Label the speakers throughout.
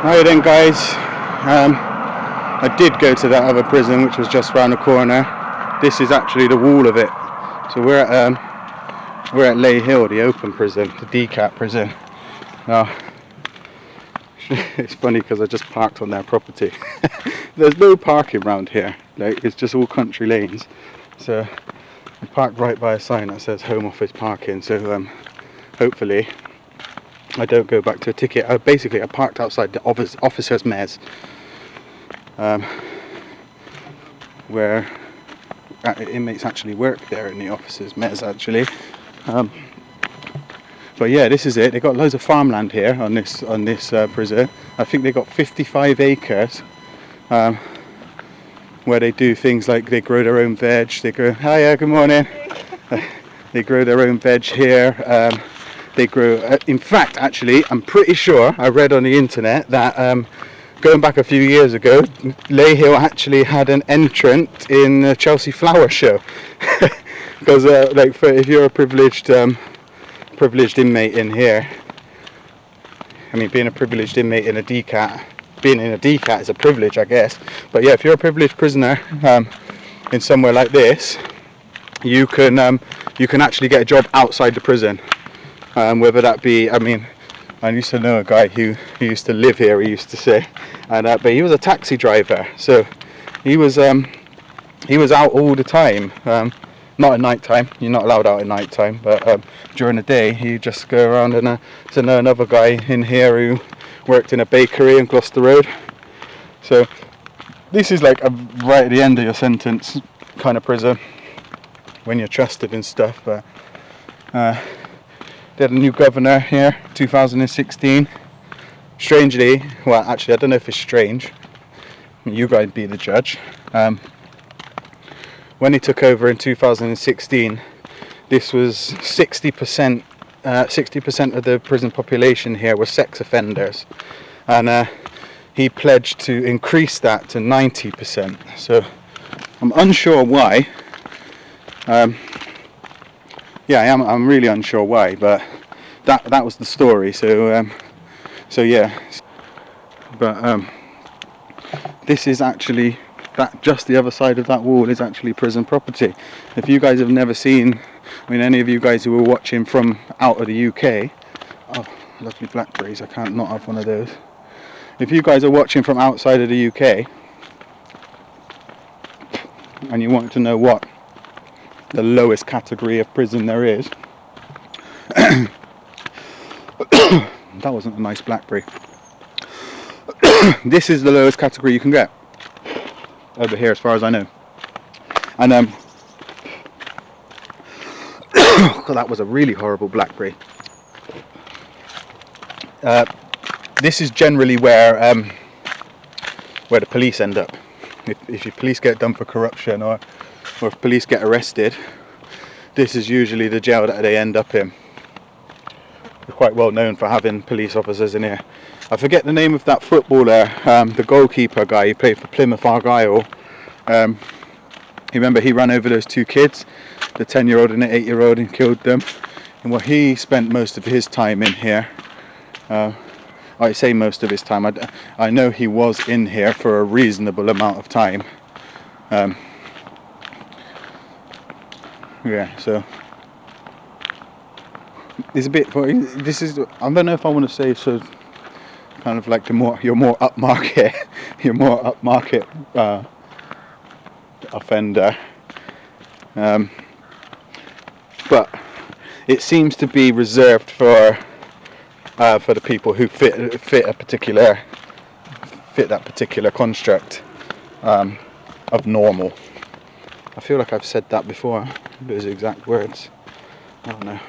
Speaker 1: Hi then guys, I did go to that other prison which was just round the corner. This is actually the wall of it. So we're at Leyhill, the open prison, the DCAT prison. Now it's funny because I just parked on their property. There's no parking around here, like it's just all country lanes. So I parked right by a sign that says Home Office parking, so hopefully I don't go back to a ticket. I parked outside the officers' mess, where inmates actually work there in the officers' mess actually. But yeah, this is it. They've got loads of farmland here on this prison. I think they've got 55 acres, where they do things like they grow their own veg. They grow. Hiya, good morning. They grow their own veg here. They grow. In fact, actually, I'm pretty sure I read on the internet that going back a few years ago, Leyhill actually had an entrant in the Chelsea Flower Show. Because if you're a privileged inmate in here, I mean, being a privileged inmate in a DCAT, being in a DCAT is a privilege, I guess. But yeah, if you're a privileged prisoner in somewhere like this, you can actually get a job outside the prison. Whether that be, I mean, I used to know a guy who used to live here. He used to say, but he was a taxi driver, so he was out all the time. Not at night time. You're not allowed out at night time, but during the day he'd just go around. And to know another guy in here who worked in a bakery in Gloucester Road. So this is like right at the end of your sentence kind of prison when you're trusted and stuff. But they had a new governor here, 2016. Strangely, well, actually, I don't know if it's strange. You guys be the judge. When he took over in 2016, this was 60%. 60% of the prison population here were sex offenders, and he pledged to increase that to 90%. So I'm unsure why. Yeah, I'm really unsure why, but that was the story. So yeah, but this is actually just the other side of that wall is actually prison property. If you guys have never seen, I mean, any of you guys who were watching from out of the UK, oh, lovely blackberries! I can't not have one of those. If you guys are watching from outside of the UK and you want to know what the lowest category of prison there is, that wasn't a nice blackberry. This is the lowest category you can get over here, as far as I know. And God, that was a really horrible blackberry. This is generally where the police end up. If your police get done for corruption, or if police get arrested, this is usually the jail that they end up in. We're quite well known for having police officers in here. I forget the name of that footballer, the goalkeeper guy. He played for Plymouth Argyle. You remember he ran over those two kids, the 10-year-old and the 8-year-old, and killed them. And well, he spent most of his time in here. I say most of his time. I know he was in here for a reasonable amount of time. Yeah, so it's a bit. This is. I don't know if I want to say so. Kind of like you're more upmarket, offender. But it seems to be reserved for the people who fit that particular construct of normal. I feel like I've said that before, those exact words. I don't know.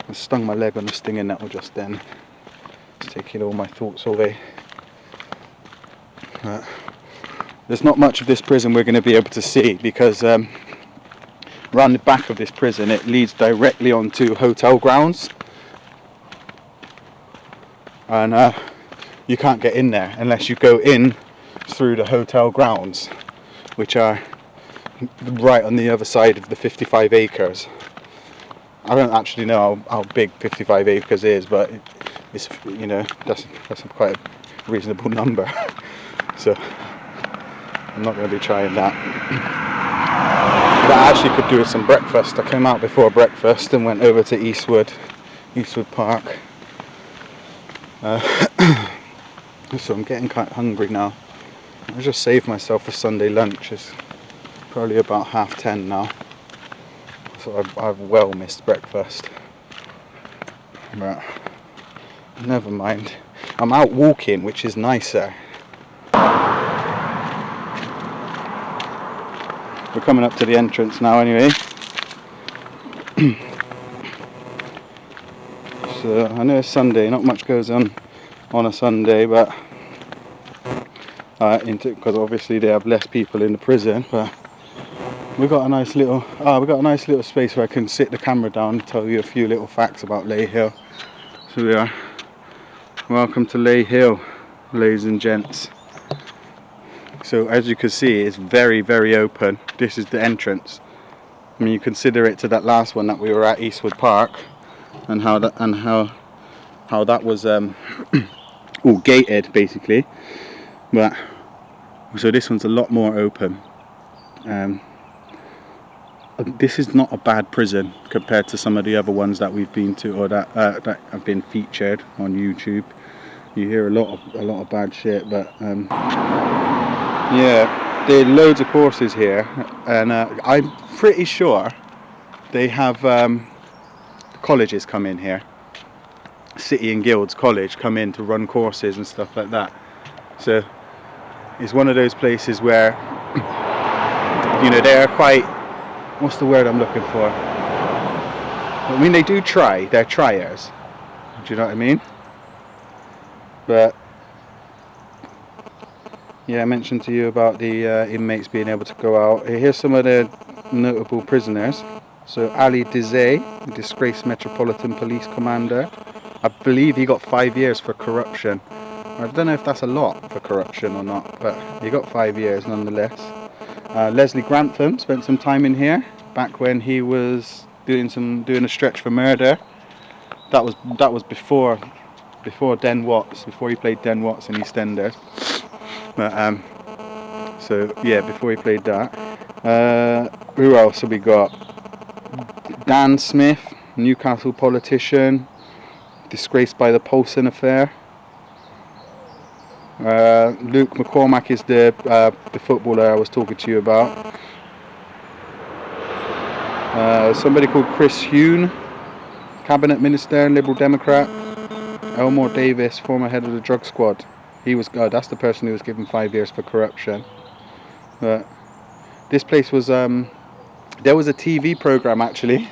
Speaker 1: I stung my leg on the stinging nettle just then. It's taking all my thoughts away. There's not much of this prison we're going to be able to see, because around the back of this prison it leads directly onto hotel grounds, and you can't get in there unless you go in through the hotel grounds, which are right on the other side of the 55 acres. I don't actually know how big 55 acres is, but it's, you know, that's quite reasonable number. So I'm not going to be trying that. But I actually could do with some breakfast. I came out before breakfast and went over to Eastwood Park. So I'm getting quite hungry now. I just saved myself a Sunday lunch. It's probably about 10:30 now. So I've well missed breakfast. But never mind. I'm out walking, which is nicer. We're coming up to the entrance now anyway. So I know it's Sunday, not much goes on a Sunday, but because obviously they have less people in the prison, but we got a nice little space where I can sit the camera down and tell you a few little facts about Leyhill. So we are. Welcome to Leyhill, ladies and gents. So as you can see, it's very, very open. This is the entrance. I mean, you consider it to that last one that we were at, Eastwood Park, and how that was all gated basically. But so this one's a lot more open. This is not a bad prison compared to some of the other ones that we've been to, or that have been featured on YouTube. You hear a lot of bad shit, but yeah, there are loads of courses here, and I'm pretty sure they have colleges come in here. City and Guilds College come in to run courses and stuff like that. So it's one of those places where, you know, they are quite, what's the word I'm looking for? I mean, they do try, they're triers. Do you know what I mean? But yeah, I mentioned to you about the inmates being able to go out. Here's some of the notable prisoners. So Ali Dizay, the disgraced Metropolitan Police Commander. I believe he got 5 years for corruption. I don't know if that's a lot for corruption or not, but he got 5 years nonetheless. Leslie Grantham spent some time in here back when he was doing a stretch for murder. That was before Den Watts, before he played Den Watts in EastEnders. But so yeah, before he played that. Who else have we got? Dan Smith, Newcastle politician, disgraced by the Paulson affair. Luke McCormack is the footballer I was talking to you about. Somebody called Chris Huhne, cabinet minister, Liberal Democrat. Elmore Davis, former head of the drug squad. He was that's the person who was given 5 years for corruption. But this place was there was a TV program actually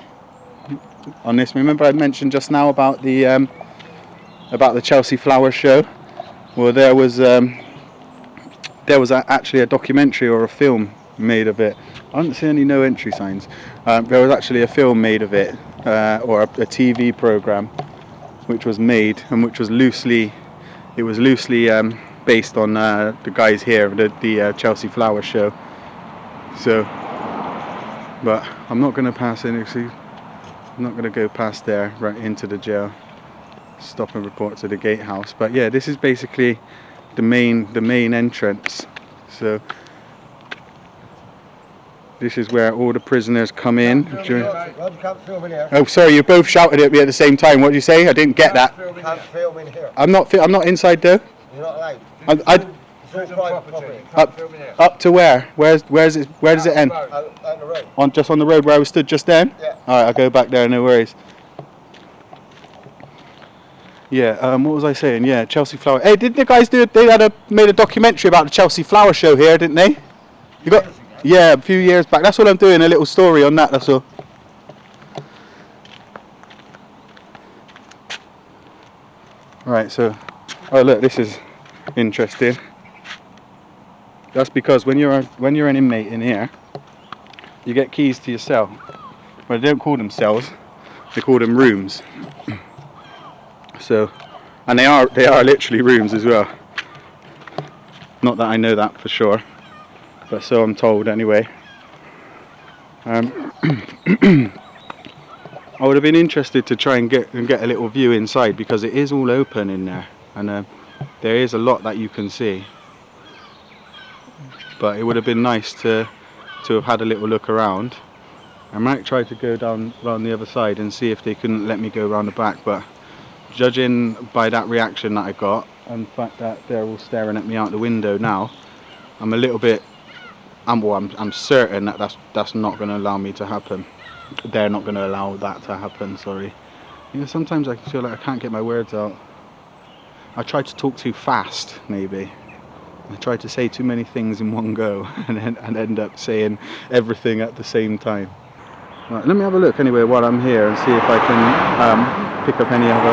Speaker 1: on this. Remember I mentioned just now about the Chelsea Flower show. Well, there was actually a documentary or a film made of it. I don't see any no entry signs. There was actually a film made of it, or a TV program, which was made and which was loosely based on the guys here, the Chelsea Flower show. So, but I'm not going to pass in. I'm not going to go past there right into the jail. Stop and report to the gatehouse. But yeah, this is basically the main entrance. So this is where all the prisoners come in. Oh, sorry, you both shouted at me at the same time. What did you say? I didn't get that.
Speaker 2: Can't film in here.
Speaker 1: I'm not inside though.
Speaker 2: You're not allowed.
Speaker 1: It's all private property. Up to where? Where does it end?
Speaker 2: On the road.
Speaker 1: Just on the road where I was stood just then?
Speaker 2: Yeah.
Speaker 1: Alright, I'll go back there, no worries. Yeah, what was I saying? Yeah, Chelsea Flower. Hey, didn't the guys made a documentary about the Chelsea Flower show here, didn't they? You got? Yeah, a few years back. That's all I'm doing, a little story on that, that's all. Right, so, oh look, this is interesting. That's because when you're an inmate in here, you get keys to your cell. Well, they don't call them cells; they call them rooms. So, and they are literally rooms as well. Not that I know that for sure, but so I'm told anyway. I would have been interested to try and get a little view inside because it is all open in there, and there is a lot that you can see, but it would have been nice to have had a little look around. I might try to go down around the other side and see if they couldn't let me go around the back, but judging by that reaction that I got and the fact that they're all staring at me out the window now, I'm a little bit, I'm certain that that's not going to allow me to happen. They're not going to allow that to happen, sorry. You know, sometimes I feel like I can't get my words out. I try to talk too fast, maybe. I try to say too many things in one go and end up saying everything at the same time. Right, let me have a look anyway while I'm here and see if I can pick up any other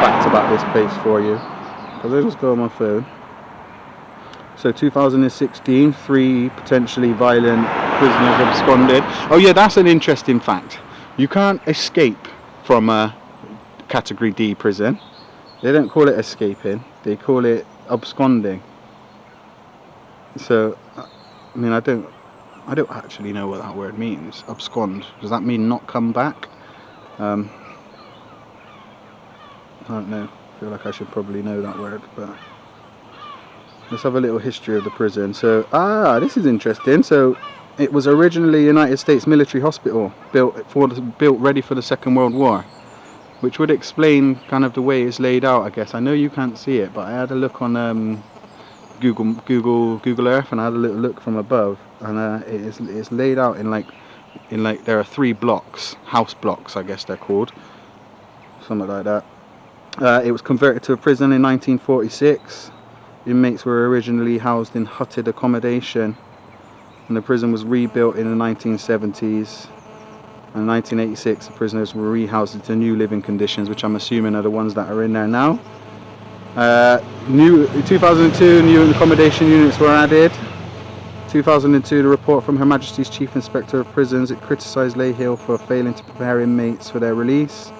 Speaker 1: facts about this place for you. Because I just go on my phone. So 2016, 3 potentially violent prisoners absconded. Oh yeah, that's an interesting fact. You can't escape from a Category D prison. They don't call it escaping, they call it absconding. So, I mean, I don't actually know what that word means. Abscond. Does that mean not come back? I don't know. I feel like I should probably know that word, but let's have a little history of the prison. So, this is interesting. So, it was originally a United States military hospital built ready for the Second World War, which would explain kind of the way it's laid out, I guess. I know you can't see it, but I had a look on Google Earth, and I had a little look from above, and it's laid out in like there are 3 blocks, house blocks, I guess they're called, something like that. It was converted to a prison in 1946. Inmates were originally housed in hutted accommodation, and the prison was rebuilt in the 1970s. In 1986, the prisoners were rehoused into new living conditions, which I'm assuming are the ones that are in there now. In 2002, new accommodation units were added. 2002, the report from Her Majesty's Chief Inspector of Prisons, it criticised Leyhill for failing to prepare inmates for their release,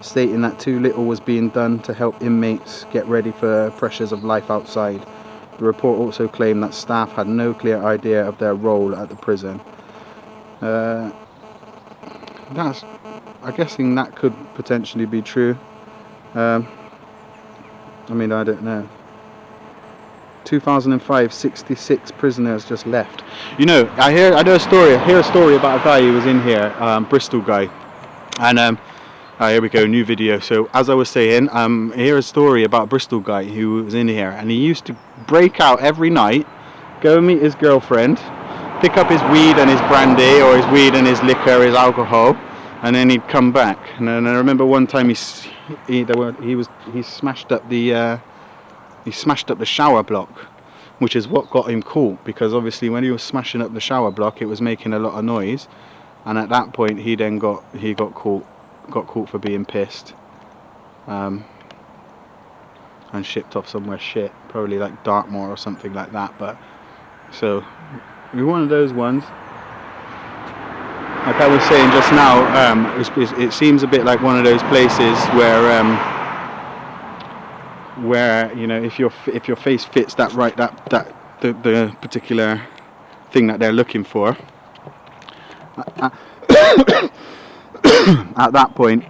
Speaker 1: stating that too little was being done to help inmates get ready for pressures of life outside. The report also claimed that staff had no clear idea of their role at the prison. I'm guessing that could potentially be true. I mean, I don't know. 2005, 66 prisoners just left. You know, I hear a story about a guy who was in here, Bristol guy, and here we go, new video. So as I was saying, I hear a story about a Bristol guy who was in here, and he used to break out every night, go and meet his girlfriend, pick up his weed and his brandy, or his weed and his liquor, his alcohol, and then he'd come back. And then I remember one time he smashed up the shower block, which is what got him caught, because obviously when he was smashing up the shower block, it was making a lot of noise, and at that point he got caught for being pissed, and shipped off somewhere shit, probably like Dartmoor or something like that. But so we're one of those ones. Like I was saying just now, it seems a bit like one of those places where you know, if your face fits the particular thing that they're looking for, at that point,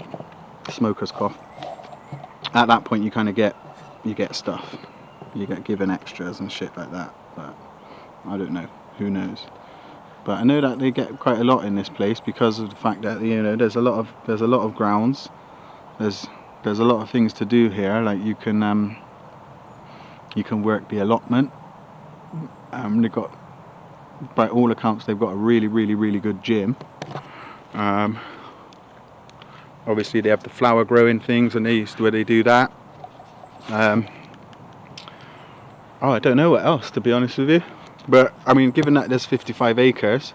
Speaker 1: smoker's cough. At that point, you kind of get stuff. You get given extras and shit like that. But I don't know. Who knows? But I know that they get quite a lot in this place because of the fact that, you know, there's a lot of grounds. There's a lot of things to do here. Like you can work the allotment. They've got, by all accounts, they've got a really good gym. Obviously they have the flower growing things, and where they do that. I don't know what else, to be honest with you. But I mean, given that there's 55 acres.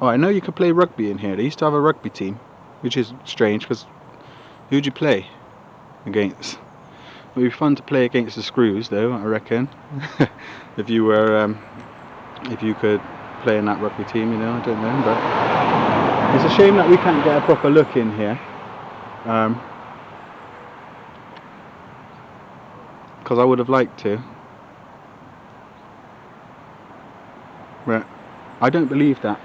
Speaker 1: Oh, I know you could play rugby in here. They used to have a rugby team, which is strange because who'd you play against? It would be fun to play against the Screws, though, I reckon. if you could play in that rugby team, you know, I don't know. But it's a shame that we can't get a proper look in here. Because I would have liked to. But I don't believe that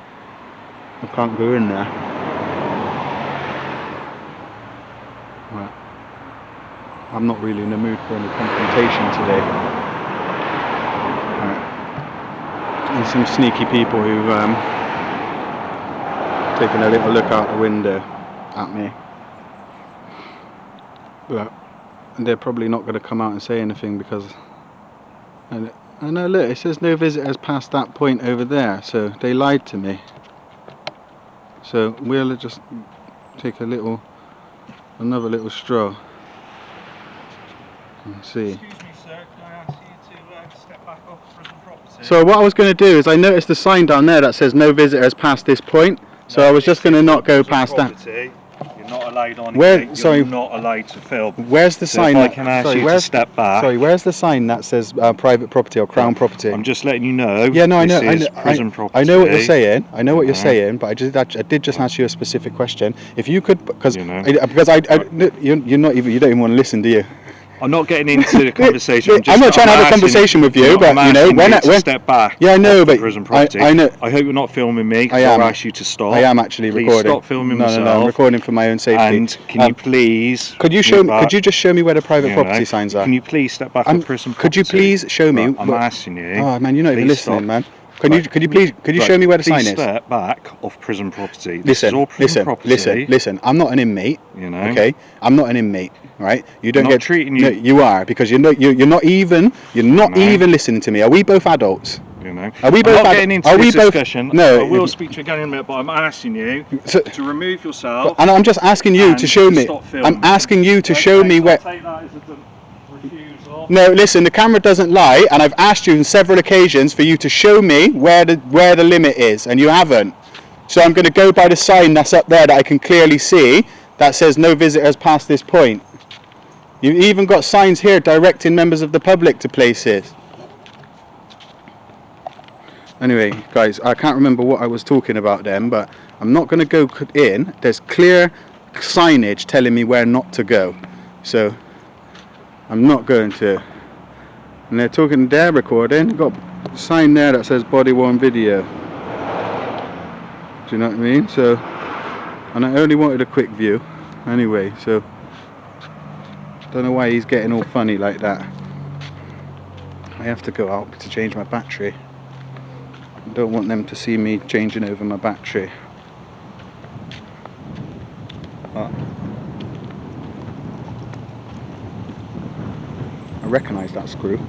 Speaker 1: I can't go in there. Right. I'm not really in the mood for any confrontation today. There's some sneaky people who've taken a little look out the window at me. But they're probably not going to come out and say anything because I know, look, it says no visitors past that point over there, so they lied to me. So we'll just take another little stroll and see.
Speaker 3: Excuse me, sir, can I ask you to step back off prison property?
Speaker 1: So what I was going to do is I noticed the sign down there that says no visitors past this point, so I was just going to not go past that.
Speaker 3: You're not allowed on
Speaker 1: Where?
Speaker 3: anything.
Speaker 1: Sorry.
Speaker 3: You're not allowed to film.
Speaker 1: Where's the
Speaker 3: So
Speaker 1: sign?
Speaker 3: if I can ask you to step back.
Speaker 1: Sorry, where's the sign that says private property or crown property?
Speaker 3: I'm just letting you know.
Speaker 1: Yeah, no, I know.
Speaker 3: This is prison property.
Speaker 1: I know what you're saying. I know what you're saying, but I did just ask you a specific question. If you could, because you don't even want to listen, do you?
Speaker 3: I'm not getting into the conversation.
Speaker 1: I'm not trying to have a conversation with you, but you know, when
Speaker 3: step back.
Speaker 1: Yeah, I know, but
Speaker 3: prison property.
Speaker 1: I know.
Speaker 3: I hope you're not filming me.
Speaker 1: I am.
Speaker 3: I'll ask you to stop.
Speaker 1: I am actually
Speaker 3: Please
Speaker 1: recording.
Speaker 3: Stop filming
Speaker 1: no,
Speaker 3: myself.
Speaker 1: No, I'm recording for my own safety.
Speaker 3: And can you please?
Speaker 1: Could you just show me where the private property signs are?
Speaker 3: Can you please step back on prison property?
Speaker 1: Could you please show me?
Speaker 3: I'm asking you.
Speaker 1: Oh man, you're not even listening, man. Could you show me where the sign is?
Speaker 3: Step back off prison property.
Speaker 1: Listen. I'm not an inmate.
Speaker 3: You know.
Speaker 1: Okay, I'm not an inmate. Right? You don't
Speaker 3: get treating you.
Speaker 1: No, you are, because you're not even listening to me. Are we both adults?
Speaker 3: You know.
Speaker 1: Are we both?
Speaker 3: I'm not getting into this discussion.
Speaker 1: No.
Speaker 3: I will speak to you again in a minute, but I'm asking you to remove yourself.
Speaker 1: And I'm just asking you to show me.
Speaker 3: Stop filming.
Speaker 1: I'm asking you to show me where.
Speaker 3: Take that as a refusal.
Speaker 1: No, listen. The camera doesn't lie, and I've asked you on several occasions for you to show me where the limit is, and you haven't. So I'm going to go by the sign that's up there that I can clearly see that says no visitors past this point. You've even got signs here directing members of the public to places. Anyway, guys, I can't remember what I was talking about then, but I'm not going to go in. There's clear signage telling me where not to go. So, I'm not going to. And they're recording. Got a sign there that says body worn video. Do you know what I mean? So, and I only wanted a quick view. Anyway, so don't know why he's getting all funny like that. I have to go out to change my battery. I don't want them to see me changing over my battery. But I recognise that screw.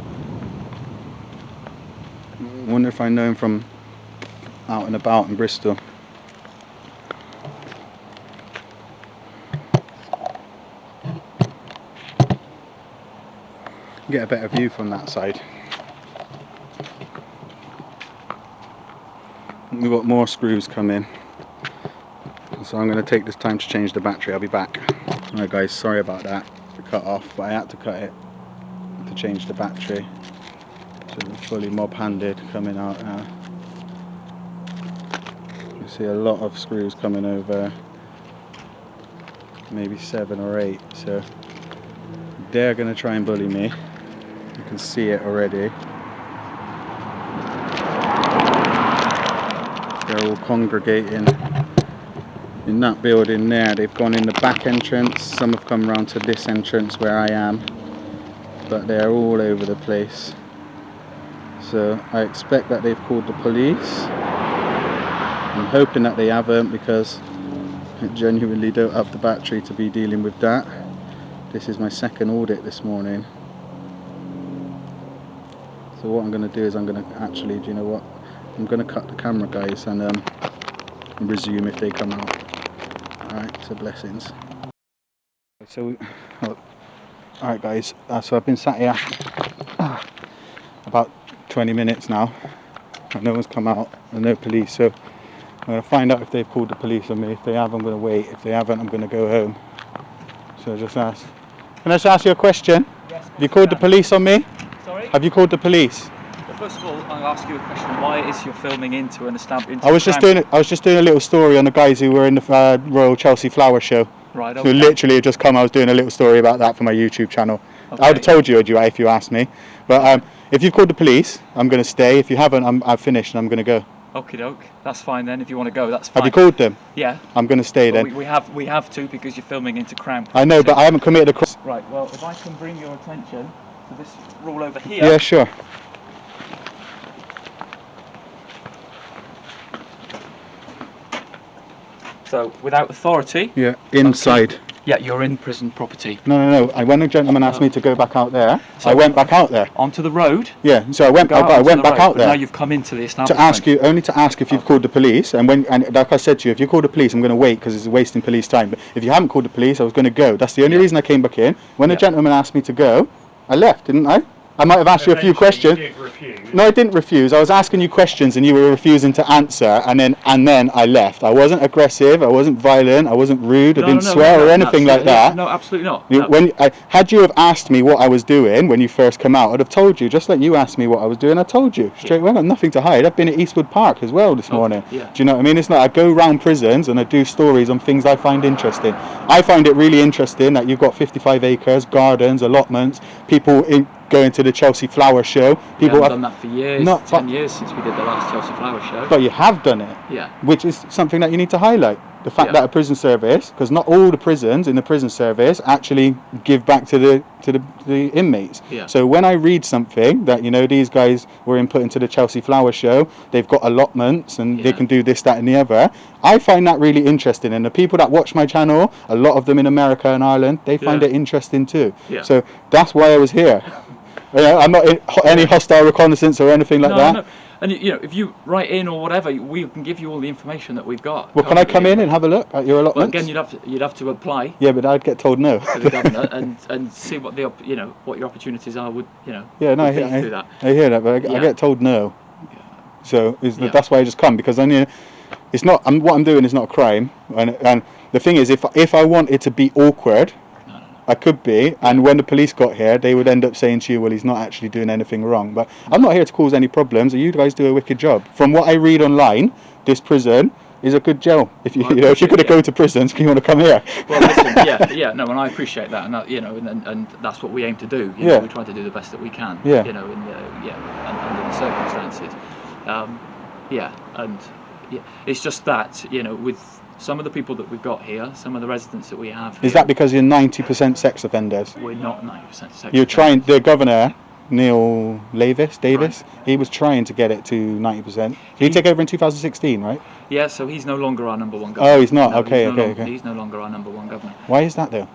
Speaker 1: I wonder if I know him from out and about in Bristol. Get a better view from that side. We've got more screws coming, so I'm going to take this time to change the battery. I'll be back. Alright guys, sorry about that, the cut off, but I had to cut it to change the battery. So it's fully mob handed coming out now. You see a lot of screws coming over, maybe 7 or 8, so they're going to try and bully me. You can see it already. They're all congregating in that building there. They've gone in the back entrance. Some have come round to this entrance where I am, but they're all over the place. So I expect that they've called the police. I'm hoping that they haven't, because I genuinely don't have the battery to be dealing with that. This is my second audit this morning. So what I'm going to do is I'm going to actually, do you know what? I'm going to cut the camera, guys, and resume if they come out. Alright, so blessings. So, alright guys, so I've been sat here about 20 minutes now, and no one's come out, and no police, so I'm going to find out if they've called the police on me. If they have, I'm going to wait. If they haven't, I'm going to go home. So just ask. Can I just ask you a question?
Speaker 4: Yes,
Speaker 1: have you called the police on me?
Speaker 4: Sorry?
Speaker 1: Have you called the police?
Speaker 4: Well, first of all, I'll ask you a question. Why is you're filming into an established?
Speaker 1: I was just doing a little story on the guys who were in the Royal Chelsea Flower Show.
Speaker 4: Right.
Speaker 1: Who
Speaker 4: Okay.
Speaker 1: literally had just come. I was doing a little story about that for my YouTube channel.
Speaker 4: Okay.
Speaker 1: I would have told you, if you asked me. But if you've called the police, I'm going to stay. If you haven't, I've finished and I'm going to go.
Speaker 4: Okie doke. That's fine then. If you want to go, that's fine.
Speaker 1: Have you called them?
Speaker 4: Yeah.
Speaker 1: I'm going to stay
Speaker 4: Well,
Speaker 1: then.
Speaker 4: we have to because you're filming into Crown
Speaker 1: I know, but I haven't committed a crime.
Speaker 4: Right. Well, if I can bring your attention to this rule over here.
Speaker 1: Yeah, sure.
Speaker 4: So without authority.
Speaker 1: Yeah, inside.
Speaker 4: Okay. Yeah, you're in prison property.
Speaker 1: No. When the gentleman asked me to go back out there, I went back out there.
Speaker 4: Onto the road.
Speaker 1: Yeah, so I went back out there.
Speaker 4: Now you've come into the establishment.
Speaker 1: To ask if you've called the police, and like I said to you, if you called the police, I'm going to wait because it's wasting police time. But if you haven't called the police, I was going to go. That's the only reason I came back in. When the gentleman asked me to go, I left, didn't I? I might have asked you a few questions.
Speaker 3: You did refuse.
Speaker 1: No, I didn't refuse. I was asking you questions and you were refusing to answer, and then I left. I wasn't aggressive, I wasn't violent, I wasn't rude, I didn't swear or anything like that.
Speaker 4: No, absolutely not.
Speaker 1: Had you have asked me what I was doing when you first come out, I'd have told you, just like you asked me what I was doing, I told you straight away. I've got nothing to hide. I've been at Eastwood Park as well this morning.
Speaker 4: Yeah.
Speaker 1: Do you know what I mean? It's not, I go round prisons and I do stories on things I find interesting. I find it really interesting that you've got 55 acres, gardens, allotments, people going to the Chelsea Flower Show.
Speaker 4: People have done that for years. 10 years since we did the last Chelsea Flower Show.
Speaker 1: But you have done it.
Speaker 4: Yeah.
Speaker 1: Which is something that you need to highlight. The fact that a prison service, because not all the prisons in the prison service actually give back to the inmates.
Speaker 4: Yeah.
Speaker 1: So when I read something that, these guys were input into the Chelsea Flower Show, they've got allotments and they can do this, that and the other, I find that really interesting. And the people that watch my channel, a lot of them in America and Ireland, they find it interesting too. Yeah. So that's why I was here. I'm not in any hostile reconnaissance or anything like that. No.
Speaker 4: And if you write in or whatever, we can give you all the information that we've got.
Speaker 1: Well, can I come in and have a look at your allotments?
Speaker 4: Well, again, you'd have to apply.
Speaker 1: Yeah, but I'd get told no.
Speaker 4: To the governor and see what what your opportunities are.
Speaker 1: Yeah, no, I hear that, but I get told no. Yeah. So that's why I just come, because it's not. What I'm doing is not a crime, and the thing is, if I wanted to be awkward, I could be, and when the police got here, they would end up saying to you, well, he's not actually doing anything wrong. But I'm not here to cause any problems. You guys do a wicked job. From what I read online, this prison is a good jail. If you're going to go to prisons, you want to come here.
Speaker 4: Well, listen, no, and I appreciate that, and that, and that's what we aim to do. We try to do the best that we can.
Speaker 1: Yeah.
Speaker 4: Under the circumstances. It's just that with some of the people that we've got here, some of the residents that we have here,
Speaker 1: is that because you're 90% sex offenders?
Speaker 4: We're not 90% sex
Speaker 1: You're
Speaker 4: offenders.
Speaker 1: trying, the governor, Neil Davis, right. He was trying to get it to 90%. He took over in 2016, right?
Speaker 4: Yeah, so he's no longer our number one governor.
Speaker 1: Oh, he's not?
Speaker 4: No,
Speaker 1: Okay.
Speaker 4: He's no longer our number one governor.
Speaker 1: Why is that though?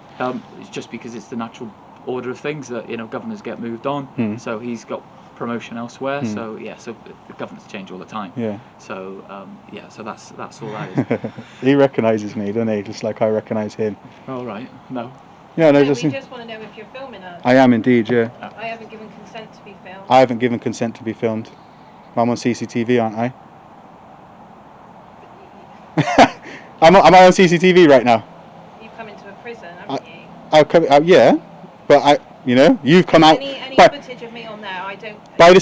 Speaker 4: It's just because it's the natural order of things that, governors get moved on. So he's got promotion elsewhere. So the governors change all the time. Yeah. So so that's all that is.
Speaker 1: He recognises me, doesn't he? Just like I recognise him.
Speaker 4: All right. No.
Speaker 1: Yeah, no.
Speaker 5: We just want to know if you're filming us.
Speaker 1: I am indeed. Yeah.
Speaker 5: I haven't given consent to be filmed.
Speaker 1: I haven't given consent to be filmed. I'm on CCTV, aren't I? Am I on CCTV right now?
Speaker 5: You've come into a prison, haven't you?
Speaker 1: Yeah, but you've come out.
Speaker 5: Any footage of me on there? I don't.
Speaker 1: By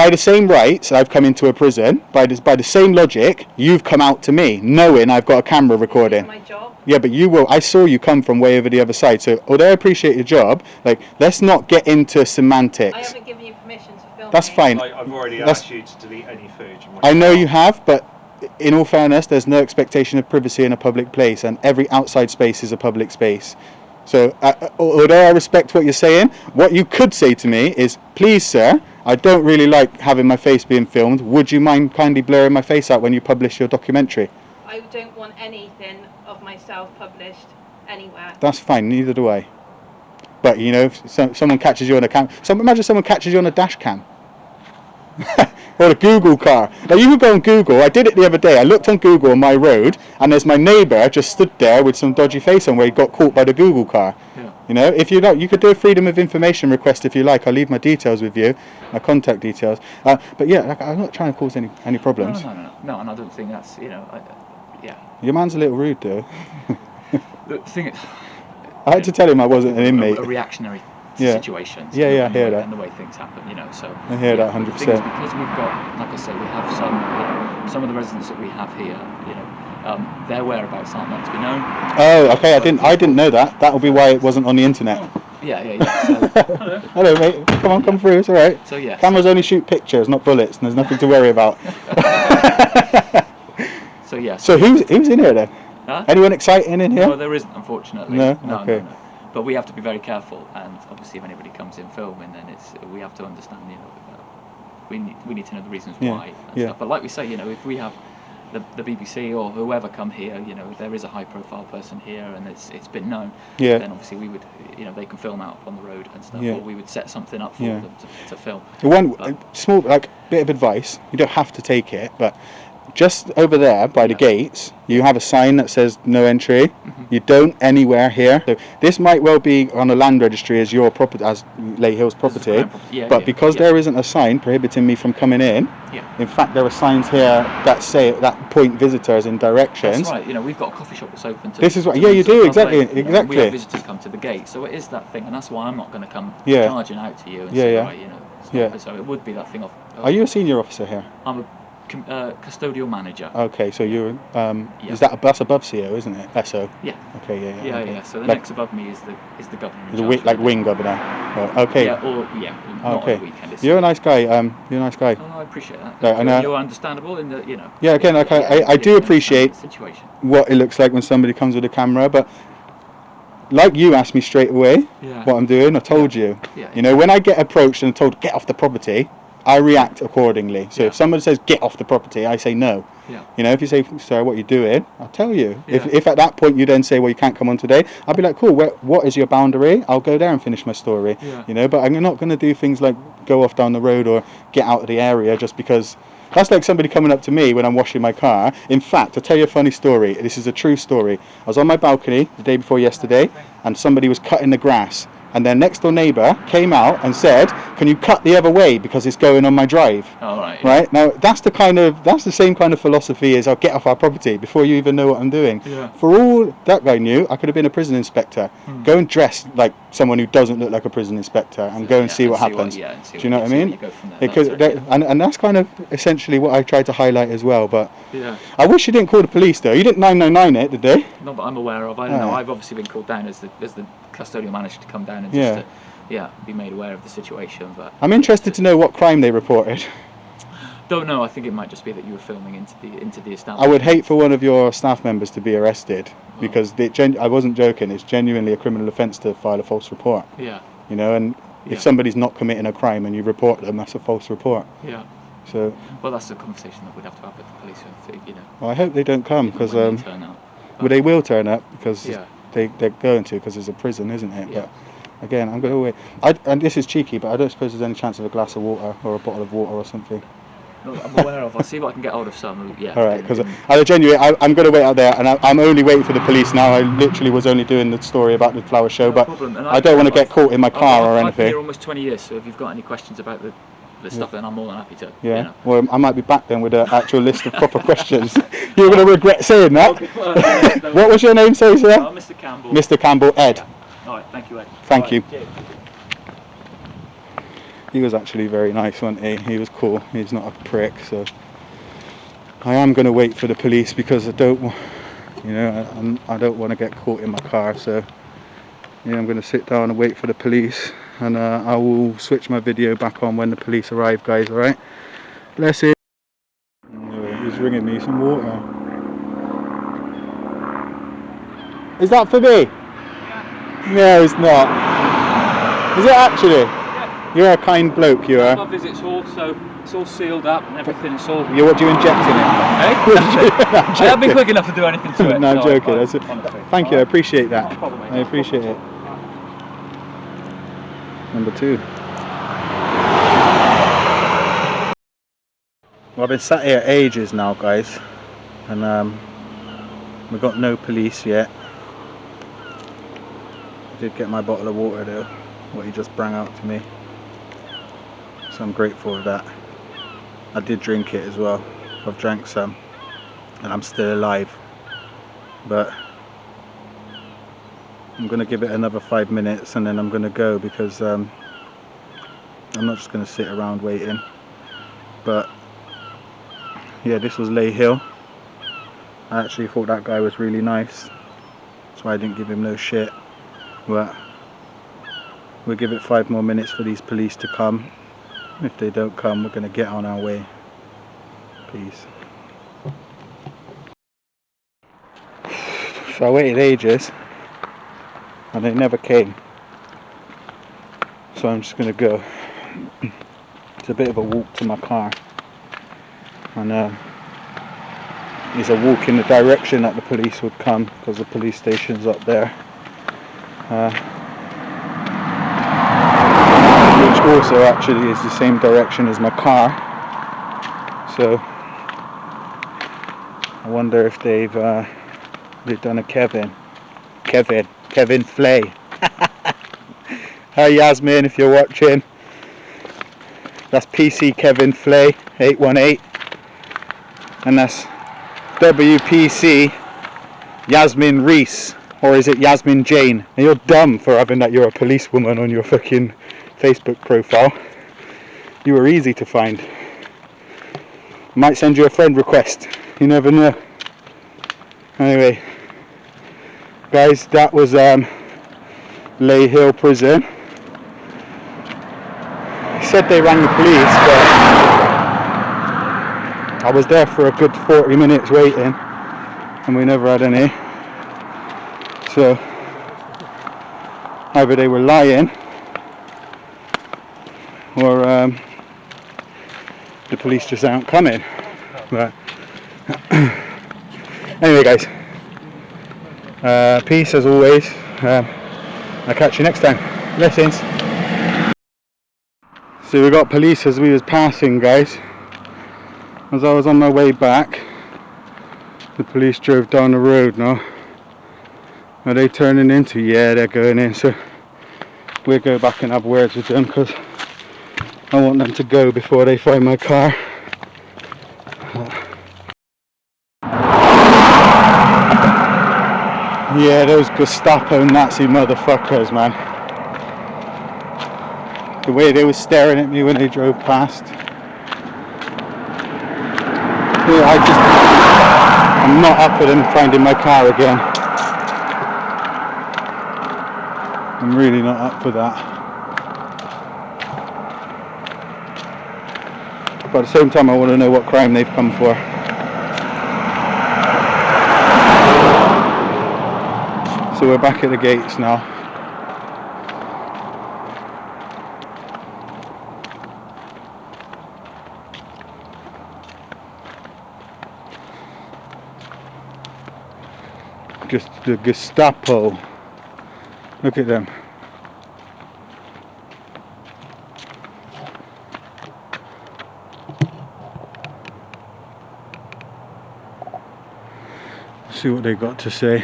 Speaker 1: the same rights, I've come into a prison. By the same logic, you've come out to me, knowing I've got a camera recording.
Speaker 5: This is my job.
Speaker 1: Yeah, but I saw you come from way over the other side. So although I appreciate your job, let's not get into semantics.
Speaker 5: I haven't given you permission to film.
Speaker 1: That's fine.
Speaker 3: I've already asked you to delete any footage.
Speaker 1: I know you have, but in all fairness, there's no expectation of privacy in a public place, and every outside space is a public space. So, although I respect what you're saying, what you could say to me is, please, sir, I don't really like having my face being filmed. Would you mind kindly blurring my face out when you publish your documentary?
Speaker 5: I don't want anything of myself published anywhere.
Speaker 1: That's fine, neither do I. But, if someone catches you on a cam... imagine someone catches you on a dash cam. Or a Google car. Now you could go on Google. I did it the other day. I looked on Google on my road, and there's my neighbour just stood there with some dodgy face on where he got caught by the Google car. Yeah. If you like, you could do a freedom of information request if you like. I'll leave my details with you, my contact details. But yeah, I'm not trying to cause any problems.
Speaker 4: No, and I don't think that's
Speaker 1: Your man's a little rude though.
Speaker 4: The thing is,
Speaker 1: I had to tell him I wasn't an inmate.
Speaker 4: A reactionary situations.
Speaker 1: Yeah, I hear that.
Speaker 4: And the way things happen, so.
Speaker 1: I hear that 100%.
Speaker 4: Because we've got, like I say, we have some of the residents that we have here, their whereabouts aren't meant to be known.
Speaker 1: Oh, okay. I didn't know that. That'll be why it wasn't on the internet.
Speaker 4: So,
Speaker 1: hello, mate. Come on, come through. It's all right.
Speaker 4: So yeah.
Speaker 1: Cameras only shoot pictures, not bullets, and there's nothing to worry about.
Speaker 4: So yeah.
Speaker 1: So who's in here then?
Speaker 4: Huh?
Speaker 1: Anyone exciting in here?
Speaker 4: No, there isn't, unfortunately.
Speaker 1: No?
Speaker 4: No,
Speaker 1: Okay.
Speaker 4: no. But we have to be very careful, and obviously, if anybody comes in filming, then we have to understand, we need to know the reasons why. And stuff. But like we say, if we have the BBC or whoever come here, there is a high-profile person here, and it's been known.
Speaker 1: Yeah.
Speaker 4: Then obviously we would, they can film out on the road and stuff, or we would set something up for them to film.
Speaker 1: One small bit of advice. You don't have to take it, but just over there by the gates, you have a sign that says no entry. You don't anywhere here. So this might well be on a land registry as your property, as Leyhill's property, but because there isn't a sign prohibiting me from coming in, in fact there are signs here that say that point visitors in directions.
Speaker 4: That's right. We've got a coffee shop that's open.
Speaker 1: This is what. Yeah, you do exactly. Exactly.
Speaker 4: We have visitors come to the gate, so it is that thing, and that's why I'm not going to come charging out to you and say, right, so it would be that thing of.
Speaker 1: Are you a senior officer here?
Speaker 4: I'm a custodial manager.
Speaker 1: Okay, so you're is that's above CO, isn't it? SO.
Speaker 4: Yeah.
Speaker 1: Okay, yeah.
Speaker 4: Yeah. So the next above me is the governor.
Speaker 1: Wing governor. Okay.
Speaker 4: Yeah. Not on the weekend.
Speaker 1: You're a nice guy. You're a nice guy.
Speaker 4: Oh, I appreciate that. You're understandable in the
Speaker 1: Yeah. Again, I do appreciate
Speaker 4: situation.
Speaker 1: What it looks like when somebody comes with a camera, but. Like you asked me straight away what I'm doing, I told you. When I get approached and told get off the property, I react accordingly. So if somebody says get off the property, I say no. If you say, sir, what are you doing? I'll tell you. If at that point you then say, well, you can't come on today, I'll be like, cool, what is your boundary? I'll go there and finish my story. But I'm not going to do things like go off down the road or get out of the area just because. That's like somebody coming up to me when I'm washing my car. In fact, I'll tell you a funny story. This is a true story. I was on my balcony the day before yesterday, and somebody was cutting the grass. And their next door neighbour came out and said, can you cut the other way because it's going on my drive? Right? Now, that's the same kind of philosophy as I'll get off our property before you even know what I'm doing. For all that guy knew, I could have been a prison inspector. Go and dress like someone who doesn't look like a prison inspector and go and see what happens. Do you know what I mean? Because and that's kind of essentially what I tried to highlight as well. But I wish you didn't call the police though. You didn't 999 it, did they?
Speaker 4: Not that I'm aware of. I don't know. I've obviously been called down as the custodial manager to come down and just to, be made aware of the situation. But
Speaker 1: I'm interested to know what crime they reported.
Speaker 4: Don't know. I think it might just be that you were filming into the establishment.
Speaker 1: I would hate for one of your staff members to be arrested because I wasn't joking. It's genuinely a criminal offence to file a false report. And if somebody's not committing a crime and you report them, that's a false report. So.
Speaker 4: Well, that's a conversation that we'd have to have with the police.
Speaker 1: Well, I hope they don't come because they will turn up because they're going to because it's a prison, isn't it? But again, I'm going to wait. And this is cheeky, but I don't suppose there's any chance of a glass of water or a bottle of water or something.
Speaker 4: No, I'm aware of. I'll see what I can get hold of some.
Speaker 1: All right, because I'm going to wait out there, and I'm only waiting for the police now. I literally was only doing the story about the flower show, but I don't want to get caught in my car or anything.
Speaker 4: I've been here almost 20 years, so if you've got any questions about the stuff, then I'm more than happy to.
Speaker 1: Well, I might be back then with an actual list of proper questions. You're going to regret saying that. What was your name, sorry, sir?
Speaker 4: Mr. Campbell.
Speaker 1: Mr. Campbell, Ed.
Speaker 4: All right, thank you, Ed.
Speaker 1: Thank you. Cheers. He was actually very nice, wasn't he? He was cool. He's not a prick, so I am going to wait for the police because I don't want to get caught in my car. So I'm going to sit down and wait for the police, and I will switch my video back on when the police arrive, guys. All right? Bless you. He's ringing me some water. Is that for me? Yeah. No, it's not. Is it actually? You're a kind bloke, you are.
Speaker 4: My visit's hall, so it's all sealed up and everything. It's all.
Speaker 1: What do you inject in it?
Speaker 4: I haven't been quick enough to do anything to it.
Speaker 1: No, I'm joking. Thank you, I appreciate that. I appreciate it. Number 2. Well, I've been sat here ages now, guys, and we've got no police yet. I did get my bottle of water though, what he just brought out to me. So I'm grateful for that. I did drink it as well. I've drank some and I'm still alive, but I'm going to give it another 5 minutes and then I'm going to go because I'm not just going to sit around waiting. But yeah, this was Leyhill. I actually thought that guy was really nice, that's why I didn't give him no shit. But We'll give it 5 more minutes for these police to come. If they don't come, we're going to get on our way. Peace. So I waited ages and they never came. So I'm just going to go. It's a bit of a walk to my car. And it's a walk in the direction that the police would come, because the police station's up there. Which also actually is the same direction as my car. So I wonder if they've done a Kevin Flay. Hi Yasmin, if you're watching. That's PC Kevin Flay 818, and that's WPC Yasmin Reese, or is it Yasmin Jane? And you're dumb for having that you're a policewoman on your fucking Facebook profile. You were easy to find. Might send you a friend request, you never know. Anyway guys, that was Leyhill prison. He said they rang the police, but I was there for a good 40 minutes waiting and we never had any. So either they were lying or the police just aren't coming. But anyway guys, peace as always. I'll catch you next time. Blessings. So we got police as we was passing, guys. As I was on my way back, the police drove down the road now. Are they turning into? Yeah, they're going in. So we'll go back and have words with them, because I want them to go before they find my car. Yeah, those Gestapo Nazi motherfuckers, man. The way they were staring at me when they drove past. Yeah, I'm not up for them finding my car again. I'm really not up for that. But at the same time I want to know what crime they've come for. So we're back at the gates now. Just the Gestapo. Look at them. See what they got to say.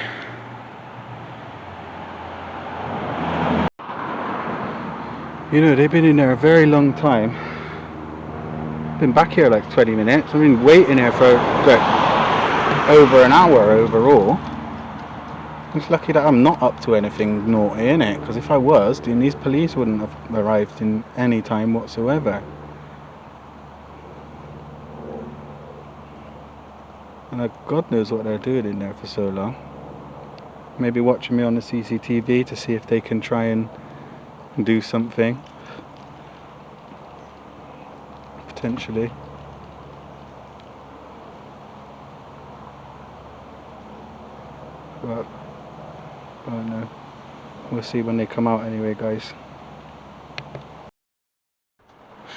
Speaker 1: You know, they've been in there a very long time. Been back here like 20 minutes. I've been waiting here for like over an hour overall. It's lucky that I'm not up to anything naughty, innit? Because if I was, then these police wouldn't have arrived in any time whatsoever. And God knows what they're doing in there for so long. Maybe watching me on the CCTV to see if they can try and do something. Potentially. But I don't know. We'll see when they come out anyway, guys.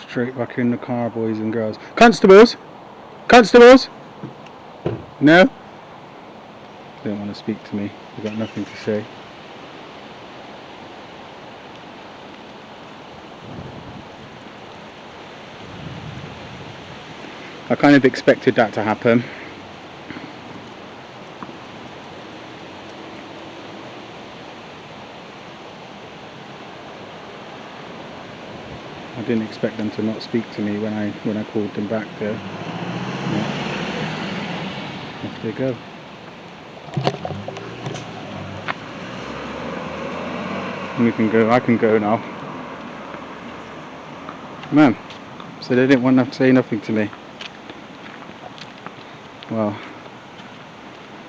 Speaker 1: Straight back in the car, boys and girls. Constables! Constables! No? They don't want to speak to me. They've got nothing to say. I kind of expected that to happen. I didn't expect them to not speak to me when I called them back there. Yeah. Off they go. And we can go. I can go now. Man, so they didn't want to say nothing to me. Well.